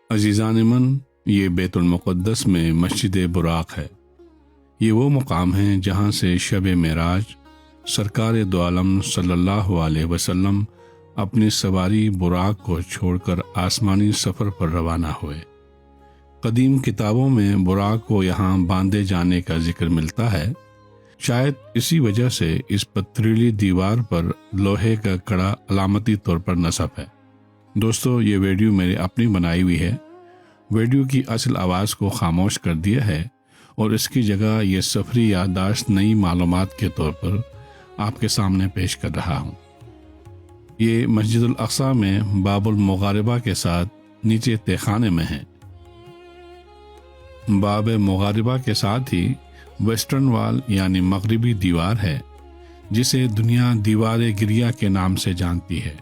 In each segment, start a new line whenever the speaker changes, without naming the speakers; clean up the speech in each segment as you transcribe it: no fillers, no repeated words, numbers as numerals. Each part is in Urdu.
عزیزان من، یہ بیت المقدس میں مسجد براق ہے۔ یہ وہ مقام ہے جہاں سے شب معراج سرکار دو عالم صلی اللہ علیہ وسلم اپنی سواری براق کو چھوڑ کر آسمانی سفر پر روانہ ہوئے۔ قدیم کتابوں میں براق کو یہاں باندھے جانے کا ذکر ملتا ہے۔ شاید اسی وجہ سے اس پتھریلی دیوار پر لوہے کا کڑا علامتی طور پر نصب ہے۔ دوستو، یہ ویڈیو میری اپنی بنائی ہوئی ہے۔ ویڈیو کی اصل آواز کو خاموش کر دیا ہے اور اس کی جگہ یہ سفری یادداشت نئی معلومات کے طور پر آپ کے سامنے پیش کر رہا ہوں۔ یہ مسجد الاقصی میں باب المغاربہ کے ساتھ نیچے تہخانے میں ہے۔ باب مغاربہ کے ساتھ ہی ویسٹرن وال یعنی مغربی دیوار ہے، جسے دنیا دیوار گریہ کے نام سے جانتی ہے۔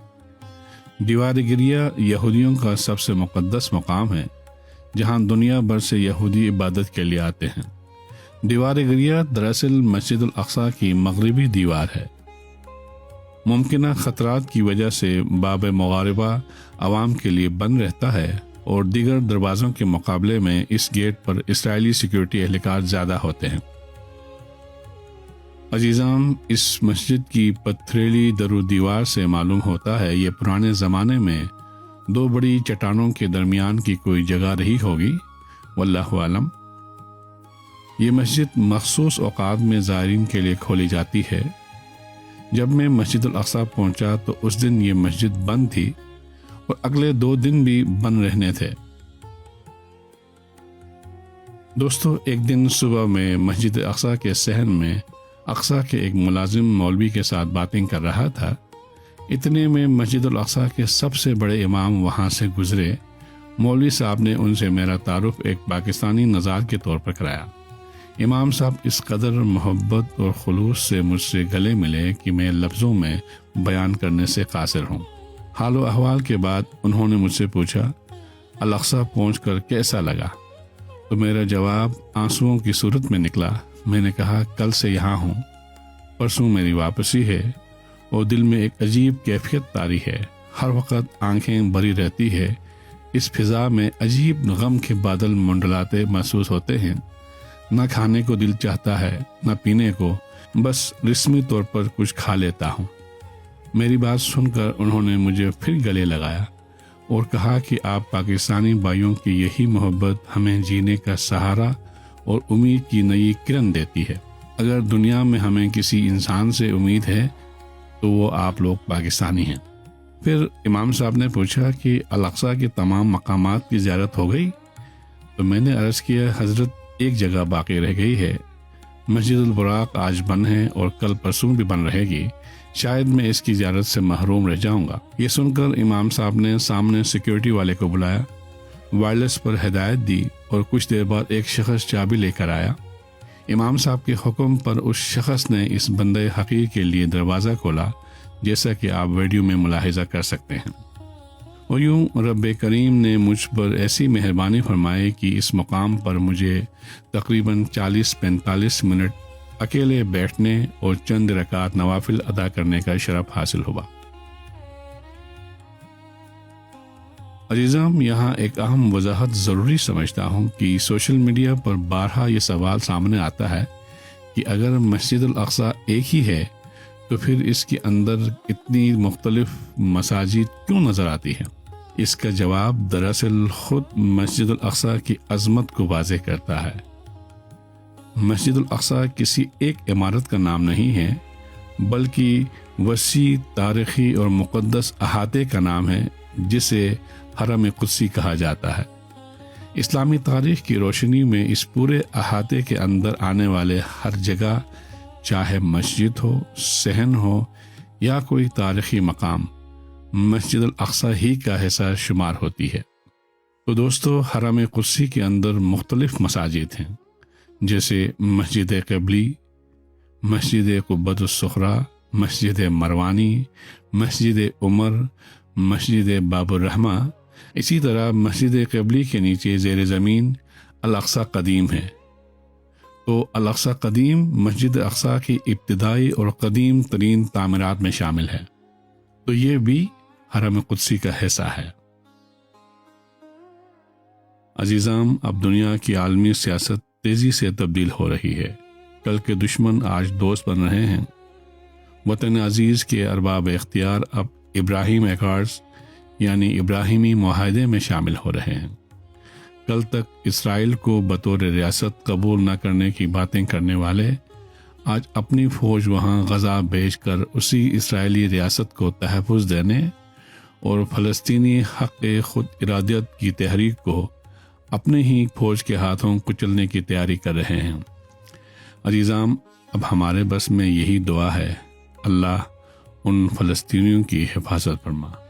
دیوار گریہ یہودیوں کا سب سے مقدس مقام ہے، جہاں دنیا بھر سے یہودی عبادت کے لیے آتے ہیں۔ دیوار گریہ دراصل مسجد الاقصی کی مغربی دیوار ہے۔ ممکنہ خطرات کی وجہ سے باب مغاربہ عوام کے لیے بند رہتا ہے اور دیگر دروازوں کے مقابلے میں اس گیٹ پر اسرائیلی سیکیورٹی اہلکار زیادہ ہوتے ہیں۔ عزیزان، اس مسجد کی پتھریلی در و دیوار سے معلوم ہوتا ہے یہ پرانے زمانے میں دو بڑی چٹانوں کے درمیان کی کوئی جگہ رہی ہوگی، واللہ عالم۔ یہ مسجد مخصوص اوقات میں زائرین کے لیے کھولی جاتی ہے۔ جب میں مسجد الاقصی پہنچا تو اس دن یہ مسجد بند تھی اور اگلے 2 دن بھی بند رہنے تھے۔ دوستو، ایک دن صبح میں مسجد اقصی کے صحن میں اقصی کے ایک ملازم مولوی کے ساتھ باتیں کر رہا تھا۔ اتنے میں مسجد الاقصی کے سب سے بڑے امام وہاں سے گزرے۔ مولوی صاحب نے ان سے میرا تعارف ایک پاکستانی نژاد کے طور پر کرایا۔ امام صاحب اس قدر محبت اور خلوص سے مجھ سے گلے ملے کہ میں لفظوں میں بیان کرنے سے قاصر ہوں۔ حال و احوال کے بعد انہوں نے مجھ سے پوچھا، الاقصی پہنچ کر کیسا لگا؟ تو میرا جواب آنسوؤں کی صورت میں نکلا۔ میں نے کہا، کل سے یہاں ہوں، پرسوں میری واپسی ہے اور دل میں ایک عجیب کیفیت طاری ہے۔ ہر وقت آنکھیں بھری رہتی ہے۔ اس فضا میں عجیب غم کے بادل منڈلاتے محسوس ہوتے ہیں۔ نہ کھانے کو دل چاہتا ہے، نہ پینے کو، بس رسمی طور پر کچھ کھا لیتا ہوں۔ میری بات سن کر انہوں نے مجھے پھر گلے لگایا اور کہا کہ آپ پاکستانی بھائیوں کی یہی محبت ہمیں جینے کا سہارا اور امید کی نئی کرن دیتی ہے۔ اگر دنیا میں ہمیں کسی انسان سے امید ہے تو وہ آپ لوگ پاکستانی ہیں۔ پھر امام صاحب نے پوچھا کہ الاقصی کے تمام مقامات کی زیارت ہو گئی؟ تو میں نے عرض کیا، حضرت ایک جگہ باقی رہ گئی ہے۔ مسجد البراق آج بند ہے اور کل پرسوں بھی بند رہے گی۔ شاید میں اس کی زیارت سے محروم رہ جاؤں گا۔ یہ سن کر امام صاحب نے سامنے سیکیورٹی والے کو بلایا، وائرلیس پر ہدایت دی اور کچھ دیر بعد ایک شخص چابی لے کر آیا۔ امام صاحب کے حکم پر اس شخص نے اس بندے حقیر کے لیے دروازہ کھولا، جیسا کہ آپ ویڈیو میں ملاحظہ کر سکتے ہیں۔ اور یوں رب کریم نے مجھ پر ایسی مہربانی فرمائی کہ اس مقام پر مجھے تقریباً 40-45 منٹ اکیلے بیٹھنے اور چند رکعات نوافل ادا کرنے کا شرف حاصل ہوا۔ عزیزام، یہاں ایک اہم وضاحت ضروری سمجھتا ہوں کہ سوشل میڈیا پر بارہا یہ سوال سامنے آتا ہے کہ اگر مسجد الاقصی ایک ہی ہے تو پھر اس کے اندر اتنی مختلف مساجد کیوں نظر آتی ہیں؟ اس کا جواب دراصل خود مسجد الاقصی کی عظمت کو واضح کرتا ہے۔ مسجد الاقصی کسی ایک عمارت کا نام نہیں ہے، بلکہ وسیع تاریخی اور مقدس احاطے کا نام ہے، جسے حرم قدسی کہا جاتا ہے۔ اسلامی تاریخ کی روشنی میں اس پورے احاطے کے اندر آنے والے ہر جگہ، چاہے مسجد ہو، صحن ہو یا کوئی تاریخی مقام، مسجد الاقصی ہی کا حصہ شمار ہوتی ہے۔ تو دوستو، حرم قدسی کے اندر مختلف مساجد ہیں، جیسے مسجد قبلی، مسجد قبۃ الصخرہ، مسجد مروانی، مسجد عمر، مسجد باب الرحمہ۔ اسی طرح مسجد قبلی کے نیچے زیر زمین الاقصی قدیم ہے۔ تو الاقصی قدیم مسجد اقصی کی ابتدائی اور قدیم ترین تعمیرات میں شامل ہے، تو یہ بھی حرم قدسی کا حصہ ہے۔ عزیزام، اب دنیا کی عالمی سیاست تیزی سے تبدیل ہو رہی ہے۔ کل کے دشمن آج دوست بن رہے ہیں۔ وطن عزیز کے ارباب اختیار اب ابراہیم ایکارڈز یعنی ابراہیمی معاہدے میں شامل ہو رہے ہیں۔ کل تک اسرائیل کو بطور ریاست قبول نہ کرنے کی باتیں کرنے والے آج اپنی فوج وہاں غزہ بھیج کر اسی اسرائیلی ریاست کو تحفظ دینے اور فلسطینی حق خود ارادیت کی تحریک کو اپنے ہی فوج کے ہاتھوں کچلنے کی تیاری کر رہے ہیں۔ عزیزام، اب ہمارے بس میں یہی دعا ہے، اللہ ان فلسطینیوں کی حفاظت فرما۔